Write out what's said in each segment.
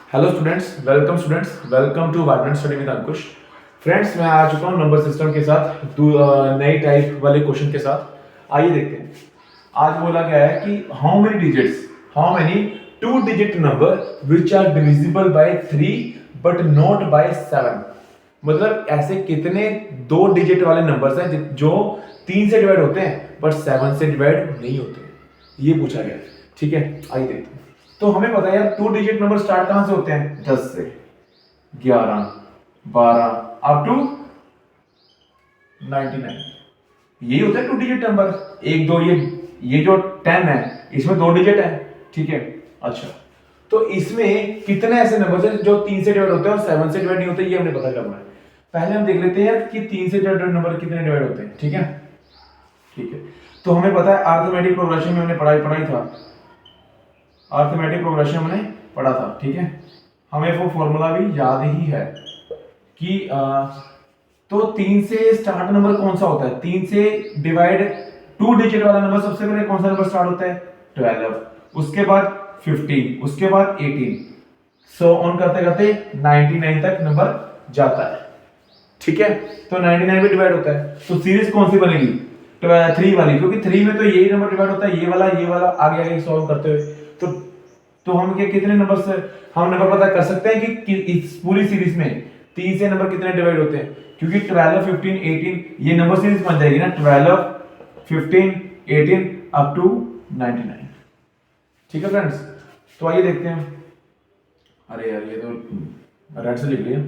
Hello students, welcome to vibrant study with Ankush. Friends, मैं आ चुका हूँ नंबर सिस्टम के साथ नई टाइप वाले क्वेश्चन के साथ। आइए देखते हैं। आज बोला गया है कि how many two digit number which are divisible by 3 but not by 7। मतलब ऐसे कितने दो डिजिट वाले नंबर्स हैं जो 3 से डिवाइड होते हैं बट 7 से डिवाइड नहीं होते, ये पूछा गया। ठीक है, आइए देखते हैं। तो हमें पता है यार, टू डिजिट नंबर स्टार्ट कहां से होते हैं? 10 से, 11, 12 अप टू 99, यही होता है टू डिजिट नंबर। एक दो, ये जो 10 है इसमें 2 डिजिट है। ठीक है, अच्छा, तो इसमें कितने ऐसे नंबर हैं जो 3 से डिवाइड होते हैं और 7 से डिवाइड नहीं होते, ये हमने पता करना है। पहले हम देख लेते हैं कि 3 से डिवाइड नंबर कितने डिवाइड होते हैं। ठीक है, ठीक है, तो हमें पता है अरिथमेटिक प्रोग्रेशन में हमने पढ़ाई था, अरिथमेटिक प्रोग्रेशन हमने पढ़ा था। ठीक है, हमें वो फॉर्मूला भी याद ही है कि तो 3 से स्टार्ट नंबर कौन सा होता है? 3 से डिवाइड टू डिजिट वाला नंबर सबसे पहले कौन सा नंबर स्टार्ट होता है? 12, उसके बाद 15, उसके बाद 18, सो ऑन करते करते 99 तक नंबर जाता है। ठीक है, तो 99 में डिवाइड होता है, तो सीरीज कौन सी बनेगी? 3 वाली, क्योंकि 3 में तो यही नंबर डिवाइड होता है, ये वाला आगे आगे सॉल्व करते हुए। तो हम क्या कितने नंबर से हम नंबर पता कर सकते हैं कि इस पूरी सीरीज में 3 से नंबर कितने डिवाइड होते हैं? क्योंकि 12, 15, 18 ये नंबर सीरीज बन जाएगी ना, 12, 15, 18 अप टू 99। ठीक है फ्रेंड्स, तो आइए देखते हैं। अरे यार, ये तो रेड से लिख लिया,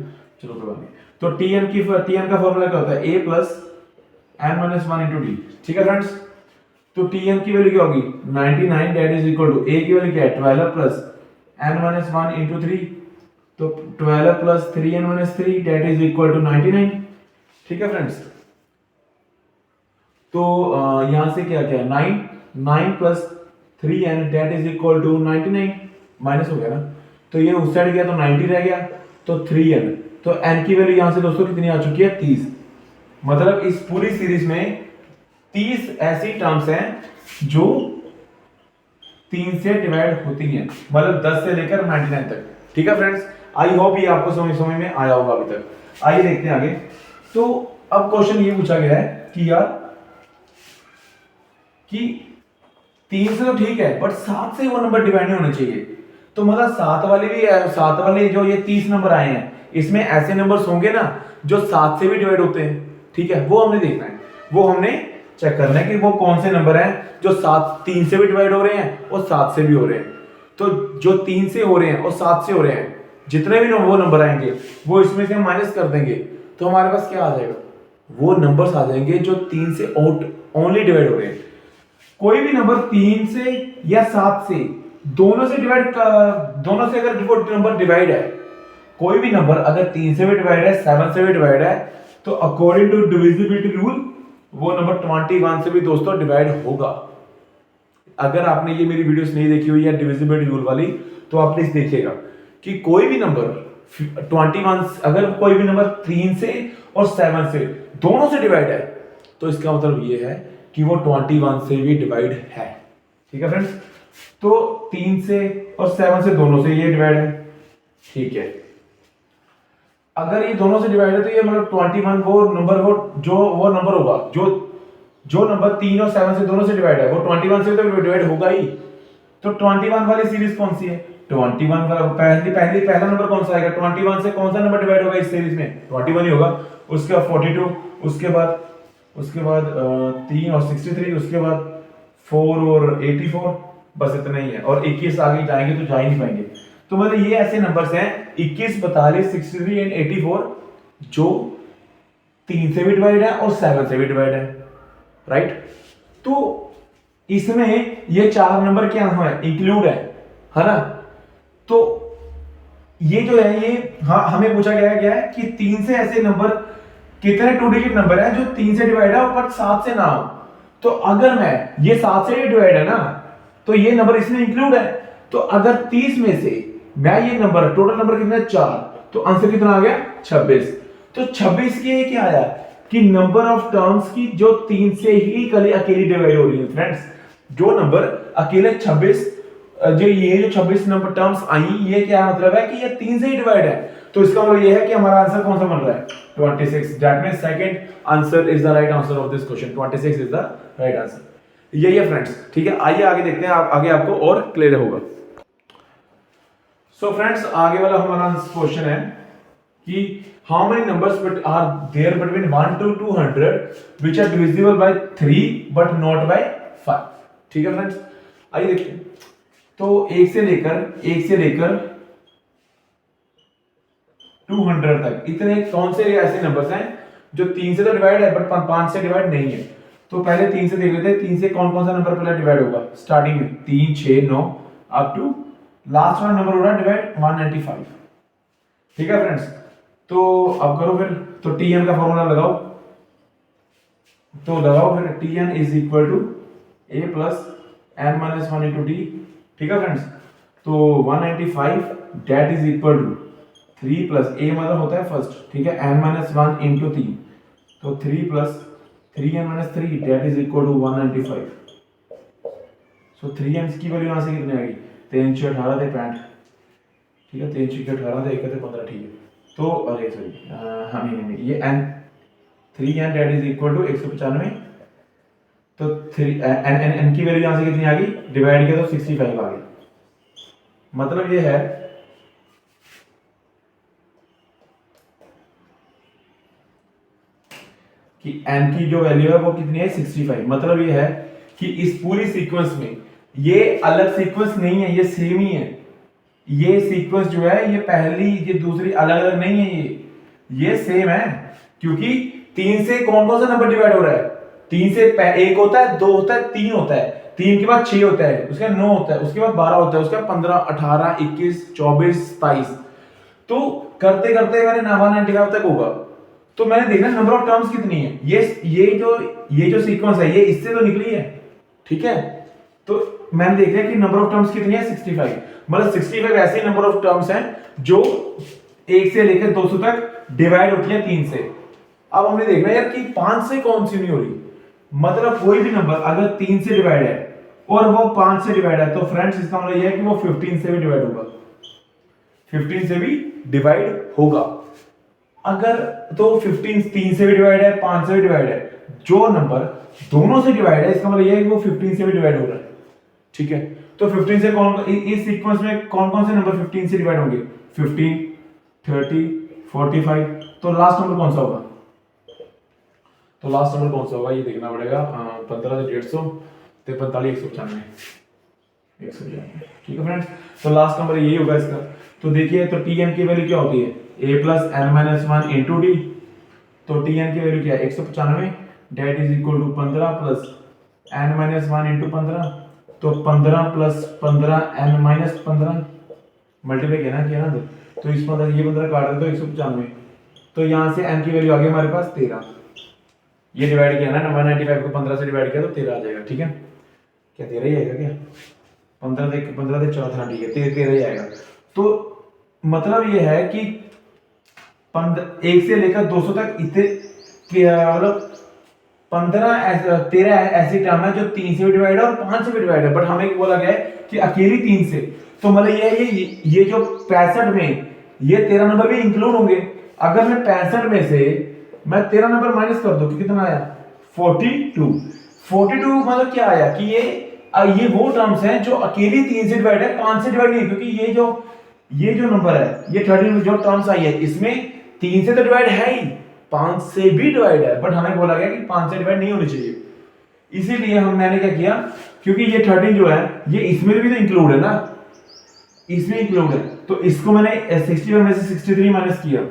चलो कोई बात नहीं। तो टीएन का फॉर्मूला क्या होता है? a plus n minus 1 into D. ठीक है फ्रेंड्स, तो टीएन की वैल्यू क्या होगी? 99, that is equal to a की वैल्यू क्या है? 12 प्लस n माइनस 1 इंटू 3, तो 12 plus 3n minus 3 that is equal to 99। ठीक है फ्रेंड्स, तो यहां से क्या क्या है? 9 plus 3n that is equal to 99, minus हो गया ना, तो ये उस साइड गया तो 90 रह गया, तो 3n, तो n की वैल्यू यहां से दोस्तों कितनी आ चुकी है? 30। मतलब इस पूरी सीरीज में 30 ऐसी टर्म्स हैं जो 3 से डिवाइड होती हैं, मतलब 10 से लेकर 99 तक। ठीक है फ्रेंड्स, आई होप ये आपको समझ में आया होगा अभी तक। आइए देखते हैं आगे। तो अब क्वेश्चन ये पूछा गया है कि यार कि 3 से तो ठीक है बट 7 से वो नंबर डिवाइड नहीं होने चाहिए। तो मतलब 7 वाले जो ये 30 नंबर आए हैं, इसमें ऐसे नंबर्स होंगे ना जो 7 से भी डिवाइड होते हैं। ठीक है, वो हमने देखना है, वो हमने चेक करना है कि वो कौन से नंबर हैं जो 3 से भी डिवाइड हो रहे हैं और 7 से भी हो रहे हैं। तो जो 3 से हो रहे हैं और 7 से हो रहे हैं, जितने भी वो नंबर आएंगे वो इसमें से माइनस कर देंगे, तो हमारे पास क्या आ जाएगा? वो नंबर्स आ जाएंगे जो 3 से ओनली डिवाइड हो रहे हैं। कोई भी नंबर 3 से या 7 से, दोनों से अगर वो नंबर डिवाइड है, कोई भी नंबर अगर 3 से भी डिवाइड है, 7 से भी डिवाइड है, तो अकॉर्डिंग टू डिविजिबिलिटी रूल वो नंबर 21 से भी दोस्तों डिवाइड होगा। अगर आपने ये मेरी वीडियोस नहीं देखी हुई है डिविजिबिलिटी रूल वाली, तो आप प्लीज देखिएगा कि कोई भी नंबर 21, अगर कोई भी नंबर 3 से और 7 से दोनों से डिवाइड है, तो इसका मतलब ये है कि वो 21 से भी डिवाइड है। ठीक है फ्रेंड्स, तो 3 से और 7 से दोनों से ये डिवाइड है। ठीक है, अगर ये दोनों से डिवाइड है तो ये मतलब 21 वो नंबर होगा जो नंबर 3 और 7 से दोनों से डिवाइड है, वो 21 से तो डिवाइड होगा ही। तो 21 वाली सीरीज कौन सी है? 21 वाला पहला नंबर कौन सा आएगा? 21 से कौन सा नंबर डिवाइड होगा इस सीरीज में? 21 ही होगा। उसके बाद 42, उसके बाद 3 और 63, उसके बाद 4 और 84, बस इतना ही है। और 21 आगे जाएंगे तो जा ही नहीं पाएंगे। तो मतलब ये ऐसे नंबर्स हैं 21, 42, 63 एंड 84 जो 3 से भी डिवाइड है और 7 से भी डिवाइड है, राइट? तो इसमें ये 4 नंबर क्या है? इंक्लूड है ना? तो ये जो है ये हमें पूछा गया है कि 3 से ऐसे नंबर कितने टू डिजिट नंबर है जो 3 से डिवाइड है बट 7 से ना हो। तो अगर मैं ये 7 से डिवाइड है ना, तो ये नंबर इसमें इंक्लूड है। तो अगर 30 में से मैं ये नंबर, टोटल नंबर कितना है? 4, तो आंसर कितना आ गया? 26। तो 26 के क्या आया कि नंबर ऑफ टर्म्स की जो 3 से ही अकेली डिवाइड हो रही है। फ्रेंड्स, जो नंबर अकेले 26 जो ये जो 26 नंबर टर्म्स आई, ये क्या मतलब है कि ये 3 से ही डिवाइड है। तो इसका मतलब ये है कि हमारा आंसर कौन सा बन रहा है, 26। That means second answer is the right answer of this question, 26 is the right answer. यही है फ्रेंड्स, ठीक है। आइए आगे देखते हैं, आगे आपको और क्लियर होगा। सो फ्रेंड्स, आगे वाला हमारा क्वेश्चन है कि how many numbers are there between 1 to 200 which are divisible by 3 but not by 5। ठीक है फ्रेंड्स, आइए देखते हैं। तो 1 से लेकर 200 तक इतने कौन से ऐसे नंबर्स हैं जो 3 से तो डिवाइड है बट 5 से डिवाइड नहीं है। तो पहले 3 से देख लेते हैं, 3 से कौन कौन सा नंबर पहले डिवाइड होगा। स्टार्टिंग में 3, 6, 9 अप टू लास्ट वाला नंबर हो रहा है डिवाइड 195। ठीक है फ्रेंड्स, तो अब करो फिर, तो tn का फॉर्मूला लगाओ, तो लगाओ फिर tn is equal to a plus n minus 1 into d। ठीक है फ्रेंड्स, तो 195 that is equal to 3 plus a मतलब होता है फर्स्ट, ठीक है, n माइनस 1 इंटू 3, तो 3 plus 3n minus 3 that is equal to 195। So 3n की वैल्यू यहां से कितनी आ गई, 3 6 18 थे 65। ठीक है, 3 6 18 थे 1 थे 15। ठीक है, तो अरे सॉरी हाँ नहीं ये n 3n that is equal to 195। तो 3 n की वैल्यू यहां से कितनी आ गई, डिवाइड किया तो 65 आ गई। मतलब ये है कि n की जो वैल्यू है वो कितनी है, 65। मतलब ये है कि इस पूरी सीक्वेंस में ये अलग सीक्वेंस नहीं है, ये सेम ही है। ये सीक्वेंस जो है ये पहली ये दूसरी अलग अलग नहीं है, ये सेम है। क्योंकि 3 से कौन कौन सा नंबर डिवाइड हो रहा है, 3 से 1 होता है, 2 होता है, 3 होता है, 3 के बाद 6 होता है, उसके बाद 9 होता है, उसके बाद 12 होता है, उसके बाद 15 18 21 24 27। तो करते करते मैंने 195 तक होगा। तो मैंने देखना नंबर ऑफ टर्म्स कितनी है, ये जो सीक्वेंस है ये इससे तो निकली है। ठीक है, तो मैंने देखा कि नंबर ऑफ टर्म्स कितनी है, 65। मतलब 65 ऐसे नंबर ऑफ टर्म्स हैं जो 1 से लेकर 200 तक डिवाइड होती है 3 से। अब हमने देखना यार कि 5 से कौन सी नहीं हो रही। मतलब कोई भी नंबर अगर 3 से डिवाइड है और वो 5 से डिवाइड है, तो फ्रेंड्स इसका मतलब यह है कि वो 15 से भी डिवाइड होगा, 15 से भी डिवाइड होगा। अगर तो 15 3 से भी डिवाइड है, 5 से भी डिवाइड है, जो नंबर दोनों से डिवाइड है इसका मतलब यह है कि वो 15 से भी डिवाइड हो रहा है। ठीक है, तो 15 से कौन इस सीक्वेंस में कौन कौन से नंबर 15 से डिवाइड होंगे, 15 30 45। तो लास्ट नंबर कौन सा होगा, तो लास्ट नंबर कौन सा होगा ये देखना पड़ेगा। 15 से 150 तो 45 195 195। ठीक है फ्रेंड्स, तो लास्ट नंबर यही होगा इसका। तो देखिए, तो tn की वैल्यू क्या होती है, a plus n minus 1 into d. तो tn की वैल्यू क्या है, 195 that is equal to 15 plus n minus 1 into 15। तो 15 प्लस 15 n माइनस 15 मल्टीप्लाई किया ना, तो इस 15 ये 15 काट दे तो 195। तो यहाँ से n की वैल्यू आ गई हमारे पास 13। ये डिवाइड किया ना 195 को 15 से डिवाइड किया तो 13 आ जाएगा। ठीक है, क्या 13 ही आएगा क्या, 15 से 14, ठीक है 13 ही आएगा। तो मतलब ये है कि 1 से लेकर 200 तक इतने मतलब 13 ऐसी टर्म है जो 3 से भी डिवाइड है और 5 से भी डिवाइड है, बट हमें बोला गया है कि अकेली 3 से। तो मतलब ये जो 65 में ये 13 नंबर भी इंक्लूड होंगे। अगर मैं 65 में से मैं 13 नंबर माइनस कर दूं, कितना आया 42 मतलब क्या आया कि ये वो टर्म्स हैं जो अकेली 3 से डिवाइड है, 5 से डिवाइड नहीं। क्योंकि ये जो नंबर है, ये 13 जो टर्म्स आई है इसमें 3 से तो डिवाइड है ही, 5 से भी डिवाइड है, बट हमें बोला गया कि 5 से डिवाइड नहीं होनी चाहिए। इसीलिए मैंने क्या किया, क्योंकि ये 13 जो है ये इसमें भी तो इंक्लूड है ना, इसमें इंक्लूड है, तो इसको मैंने 61 में से 63 माइनस किया।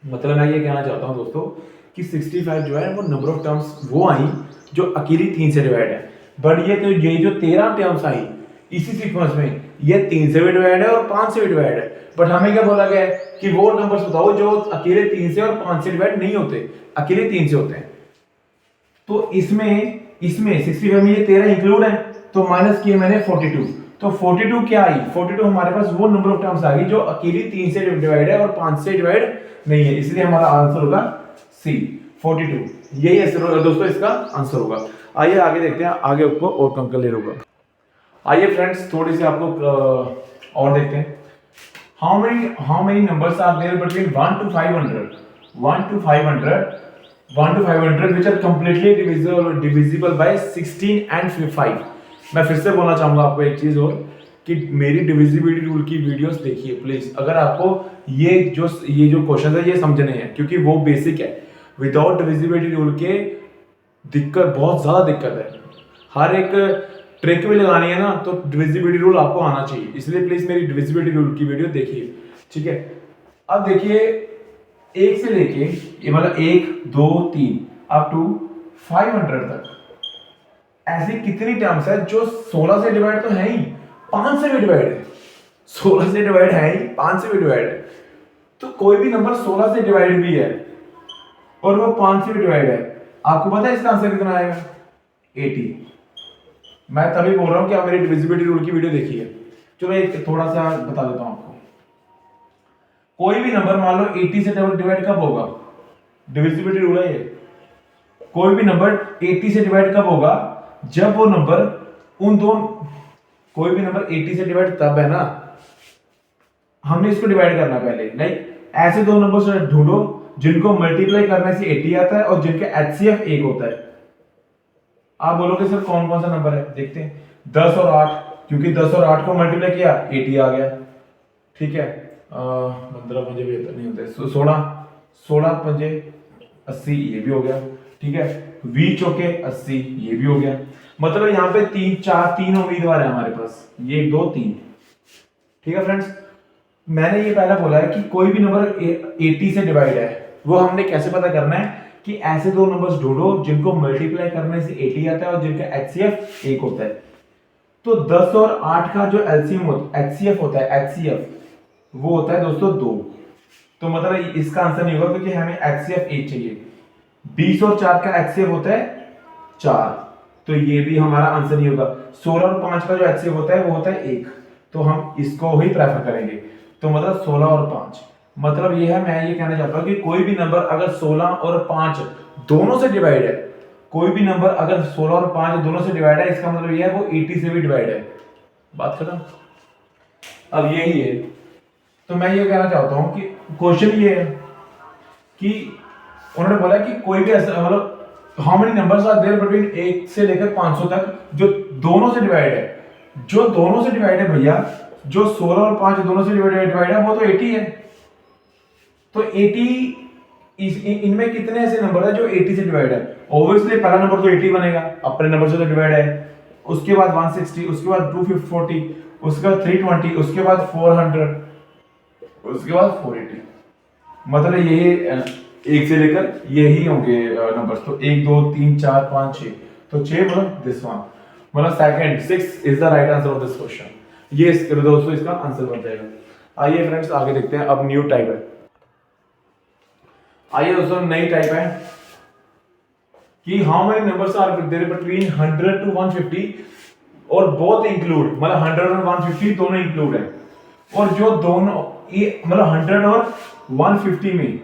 मतलब मैं ये कहना चाहता हूं दोस्तों कि 65 जो है वो नंबर ऑफ टर्म्स वो आई जो अकेली 3 से डिवाइड है, बट ये जो 13 टर्म्स आई इसी सीक्वेंस में ये 3 से भी डिवाइड है और 5 से भी डिवाइड है। बट हमें क्या बोला गया है कि वो नंबर्स बताओ जो अकेले 3 से और 5 से डिवाइड नहीं होते, अकेले 3 से होते हैं। तो इसमें 65 में ये 13 इंक्लूड है, तो माइनस किए मैंने 42। तो 42 क्या आई, 42 हमारे पास वो नंबर ऑफ टर्म्स आ गई जो अकेली 3 से डिवाइड है और 5 से डिवाइड नहीं है, इसलिए हमारा आंसर होगा सी 42। यही आंसर होगा दोस्तों, इसका आंसर होगा। आइए आगे देखते हैं, आगे आपको और कम क्लियर होगा। आइए फ्रेंड्स थोड़ी सी आपको और देखते हैं। How many numbers are there between 1 to 500 1 to 500 1 to 500 which are completely divisible by 16 and 5। मैं फिर से बोलना चाहूंगा आपको एक चीज और कि मेरी डिविजिबिलिटी रूल की वीडियोस देखिए प्लीज, अगर आपको ये जो क्वेश्चन है ये समझने हैं, क्योंकि वो बेसिक है। विदाउट डिविजिबिलिटी रूल के दिक्कत, बहुत ज्यादा दिक्कत है। हर एक ट्रिक भी लगानी है ना तो डिविजिबिलिटी रूल आपको आना चाहिए, इसलिए प्लीज मेरी डिविजिबिलिटी रूल की वीडियो देखिए, ठीक है। अब देखिए एक से लेके ये मतलब 1 2 3 अप टू 500 तक ऐसी कितनी टर्म्स है जो 16 से डिवाइड तो है ही, 5 से भी डिवाइड है। 16 से डिवाइड है ही, 5 से भी डिवाइड है। तो कोई भी नंबर 16 से डिवाइड भी है और वो 5 से भी डिवाइड है, आपको पता है इसका आंसर कितना आएगा? 80। मैं तभी बोल रहा हूं कि आप मेरी डिविजिबिलिटी रूल की वीडियो देखिए। चलो एक थोड़ा सा बता देता हूं आपको। कोई भी नंबर मान लो 80 से डिवाइड कब होगा? डिविजिबिलिटी रूल है ये। कोई भी नंबर 80 से डिवाइड कब होगा? जब वो नंबर उन दो, कोई भी नंबर 80 से डिवाइड तब है ना, हमने इसको डिवाइड करना पहले। लाइक ऐसे दो नंबर से ढूंढो जिनको मल्टीप्लाई करने से 80 आता है और जिनका एचसीएफ 1 होता है। आप बोलोगे सर कौन कौन सा नंबर है? देखते हैं। 10 और 8, क्योंकि 10 और 8 को मल्टीप्लाई किया 80 आ गया, ठीक है। 15 पंजे 75 नहीं होते, 16 पंजे 80 ये भी हो गया, ठीक है। 20 चौके 80 ये भी हो गया। मतलब यहाँ पे 3 उम्मीदवार है हमारे पास, ये 1 2 3, ठीक है फ्रेंड्स। मैंने ये पहला बोला है कि कोई भी नंबर 80 से डिवाइड है, वो हमने कैसे पता करना है कि ऐसे दो नंबर्स ढूंढो जिनको मल्टीप्लाई करने से 80 आता है और जिनका एचसीएफ 1 होता है। तो 10 और 8 का जो एलसीएम एचसीएफ होता है, एचसीएफ वो होता है दोस्तों 2। तो मतलब इसका आंसर नहीं होगा क्योंकि हमें एचसीएफ 1 चाहिए। 20 और 4 का एचसीएफ होता है 4, तो ये भी हमारा आंसर नहीं होगा। 16 और 5 का जो एचसीएफ होता है वो होता है 1, तो हम इसको ही प्रेफर करेंगे। तो मतलब 16 और 5, मतलब ये है, मैं ये कहना चाहता हूं कि कोई भी नंबर अगर 16 और 5 दोनों से डिवाइड है, कोई भी नंबर अगर 16 और 5 दोनों से डिवाइड है, इसका मतलब ये है वो 80 से भी डिवाइड है। बात खत्म। अब यही है, तो मैं ये कहना चाहता हूं कि क्वेश्चन ये है कि उन्होंने बोला कि कोई भी ऐसा मतलब how many numbers are there between 1 से लेकर 500 तक जो दोनों से डिवाइड है। जो दोनों से डिवाइड है भैया, जो 16 और 5 दोनों से डिवाइड है वो तो 80 है। तो 80 इनमें कितने ऐसे नंबर है जो 80 से डिवाइड है? ऑब्वियसली पहला नंबर तो 80 बनेगा, अपने नंबर से तो डिवाइड है। उसके बाद 160, उसके बाद 240, उसके बाद 320, उसके बाद 400, उसके बाद 480। मतलब यही 1 से लेकर यही होंगे नंबर्स। तो 1 2 3 4 5 6, तो 6 मतलब दिस वन, मतलब second 6 is the right answer of this question. ये इसके दोस्तों इसका आंसर बन जाएगा। आइए फ्रेंड्स आगे देखते हैं। अब न्यू टाइप है। आइए दोस्तों नई टाइप है कि how many numbers are there between 100 to 150 और बोथ इंक्लूड, मतलब 100 और 150 दोनों इंक्लूड है। और जो दोनों ये मतलब 100 और 150 में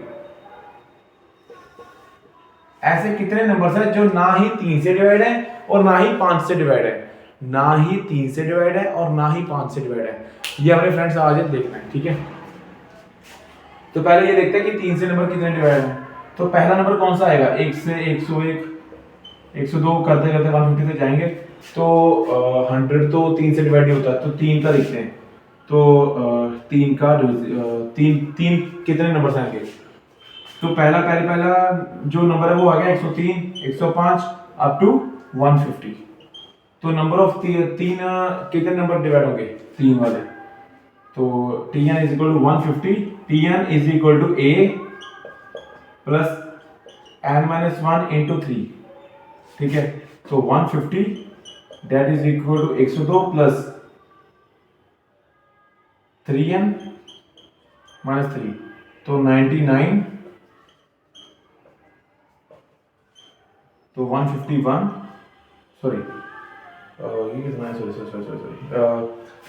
ऐसे कितने नंबर्स हैं जो ना ही 3 से डिवाइड है और ना ही 5 से डिवाइड है, ना ही 3 से डिवाइड है और ना ही 5 से डिवाइड है। ये हमारे फ्रेंड्स आज देखना है, ठीक है। तो पहले ये देखते हैं कि 3 से नंबर कितने डिवाइड है। तो पहला नंबर कौन सा आएगा? 1 से 101, 102 करते करते 150 तक जाएंगे। तो 100 तो 3 से डिवाइड नहीं होता, तो 3 का लिखते हैं। तो 3 का 3 कितने नंबर आएंगे? तो पहला जो नंबर है वो आ गया 103, 105 अप टू 150। तो नंबर ऑफ 3 कितने नंबर डिवाइड होंगे? 3 वाले। तो Tn is equal to 150, Tn is equal to A plus n minus 1 into 3, ठीक है। तो 150 that is equal to 102 plus 3n minus 3, तो 99, तो 151, सॉरी ये कितना है? Sorry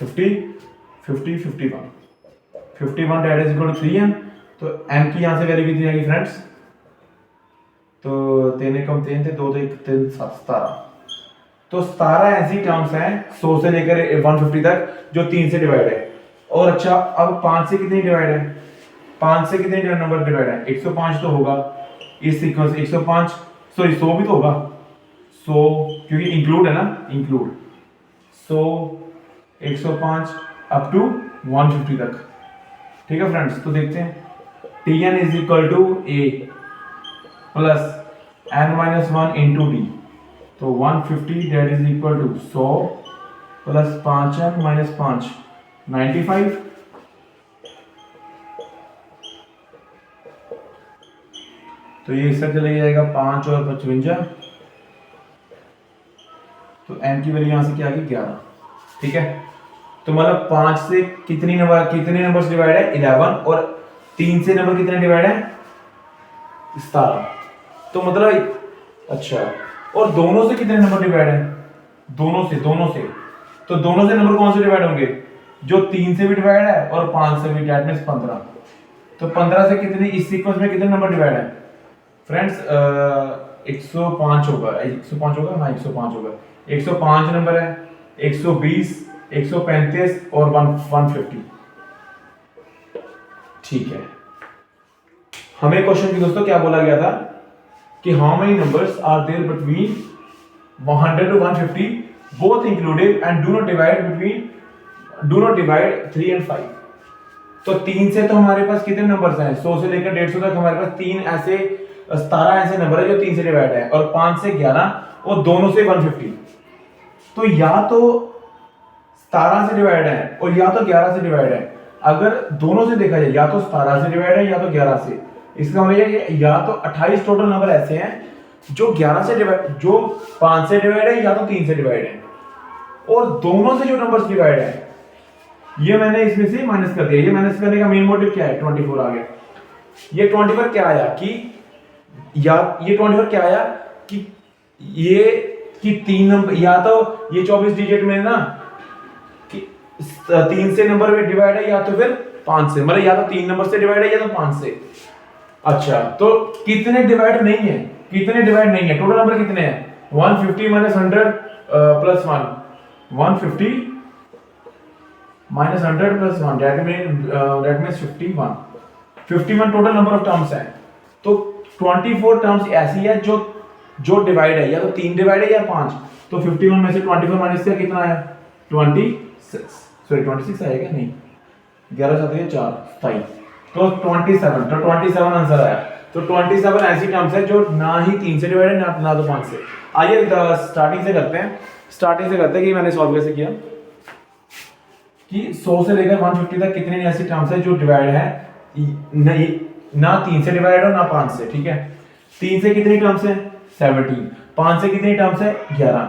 50 51 51 that is equal to 3n। तो n की यहाँ से वैल्यू कितनी आएगी फ्रेंड्स? तो 3 कम 3 थे, 2 थे 3 7 17, तो 17 ऐसी टर्म्स हैं 100 से लेकर 150 तक जो 3 से डिवाइड है। और अच्छा, अब 5 से कितनी डिवाइड है? 5 से कितने नंबर डिवाइड है? 105 तो होगा इस सीक्वेंस 105, सॉरी 100 भी तो होगा, 100 क्योंकि इंक्लूड है ना, इंक्लूड 100 105 अप टू 150 तक। ठीक है फ्रेंड्स, तो देखते हैं Tn is equal to a plus n-1 into d, तो 150 that is equal to 100 plus 5n minus 5 95, तो ये इसका चले जाएगा 5 और 55, तो n की वैल्यू यहां से क्या आ गई 11। ठीक है, तो मतलब 5 से कितने नंबर्स डिवाइड है 11, और 3 से नंबर कितने डिवाइड है 17। तो मतलब अच्छा, और दोनों से कितने नंबर डिवाइड है? दोनों से तो दोनों से नंबर कौन से डिवाइड होंगे? जो 3 से भी डिवाइड है और 5 से भी, दैट मींस 15। तो 15 से कितने, इस सीक्वेंस में कितने नंबर डिवाइड है फ्रेंड्स? 105 होगा, 105 होगा, हाँ 105 होगा, 105 नंबर है, 120, 135 और 150। ठीक है, हमें क्वेश्चन में दोस्तों क्या बोला गया था कि how many numbers are there between 100 to 150 both included and do not divide 3 and 5। तो 3 से तो हमारे पास कितने नंबर्स हैं? 100 से लेकर 150 तक हमारे पास 17 ऐसे नंबर है जो 3 से डिवाइड है, और 5 से 11 और दोनों से 150। तो या तो 17 से डिवाइड है और या तो 11 से डिवाइड है। अगर दोनों से देखा जाए, या तो 17 से डिवाइड है या तो 11 से, इसका मतलब ये या तो 28 टोटल नंबर ऐसे हैं जो 11 से डिवाइड, जो 5 से डिवाइड है या तो 3 से डिवाइड है, और दोनों से जो नंबर्स डिवाइड है ये मैंने इसमें से माइनस कर दिया। ये माइनस करने का मेन मोटिव क्या है? 24 आ गया। ये 24 क्या आया कि या ये 24 क्या आया कि ये कि 3 नंबर, या तो ये 24 डिजिट में ना कि 3 से नंबर में डिवाइड है या तो फिर 5 से, मतलब या तो 3 नंबर से डिवाइड है या तो 5 से। अच्छा, तो कितने डिवाइड नहीं है? टोटल नंबर कितने हैं? 150 minus 100 plus 1, 150 minus 100 plus 1, that means 51 total number of terms हैं। तो 24 टर्म्स ऐसी है जो डिवाइड है, या तो 3 डिवाइड है या 5। तो 51 में से 24 माइनस किया कितना आया? 26 आएगा, नहीं 11 साथ है 4 27, तो 27 आंसर आया। तो 27 ऐसी टर्म्स है जो ना ही 3 से डिवाइड है ना तो 5 से। आइए स्टार्टिंग से करते हैं कि मैंने सॉल्व कैसे किया कि 100 से लेकर 150 तक कितनी ऐसी टर्म्स है जो डिवाइड है नहीं, ना 3 से डिवाइड और ना 5 से। ठीक है, 3 से कितनी टर्म्स है 17, 5 से कितनी टर्म्स है 11।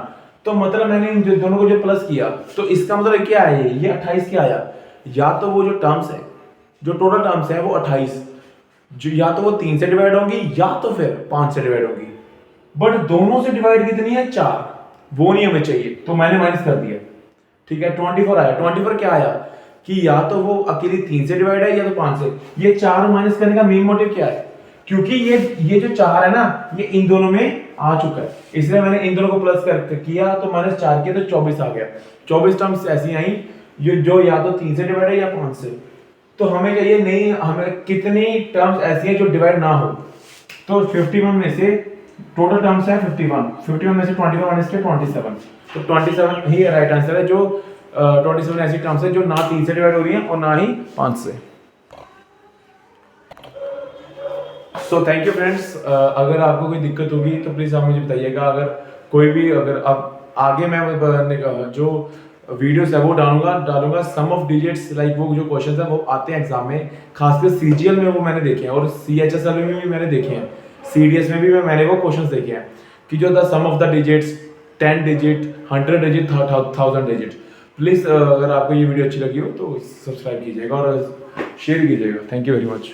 तो मतलब मैंने इन दोनों को जो प्लस किया, तो इसका मतलब क्या है, ये 28 क्या आया? या तो वो जो टर्म्स है, जो टोटल टर्म्स है वो 28, जो या तो वो 3 से डिवाइड होंगी या तो फिर 5 से डिवाइड होंगी, बट दोनों से डिवाइड कितनी है 4, वो नहीं हमें चाहिए, तो मैंने माइनस कर दिया। ठीक है, 24 आया। 24 क्या आया कि या तो वो अकेली 3 से डिवाइड है या तो 5 से। ये 4 माइनस करने का मेन मोटिव क्या है? क्योंकि ये जो 4 है ना, ये इन दोनों में आ चुका है, इसलिए मैंने इन दोनों को प्लस कर किया, तो माइनस 4 किया तो 24 आ गया। 24 टर्म्स ऐसी आई जो या तो 3 से डिवाइड है या 5 से। तो हमें चाहिए नहीं, हमें कितनी टर्म्स ऐसी हैं जो डिवाइड ना हो। तो 51 में से टोटल टर्म्स है 51 में से 24 माइनस किया 27, तो 27 ही राइट आंसर है। जो 27 ऐसी टर्म्स है जो ना 3 से डिवाइड हो रही हैं और ना ही 5 से। सो थैंक यू फ्रेंड्स, अगर आपको कोई दिक्कत होगी तो प्लीज़ आप मुझे बताइएगा। अगर कोई भी, अगर आप आगे मैं जो वीडियोस है वो डालूंगा सम ऑफ डिजिट्स, लाइक वो जो क्वेश्चंस है वो आते हैं एग्जाम में, खासकर सीजीएल में वो मैंने देखे हैं, और सीएचएसएल में भी मैंने देखे हैं, सीडीएस में भी मैंने वो क्वेश्चंस देखे हैं कि जो the sum of the digits 10 digit, 100 digit, 1000 digit. Please अगर आपको ये वीडियो अच्छी लगी हो तो सब्सक्राइब कीजिएगा और शेयर कीजिएगा। Thank you very much.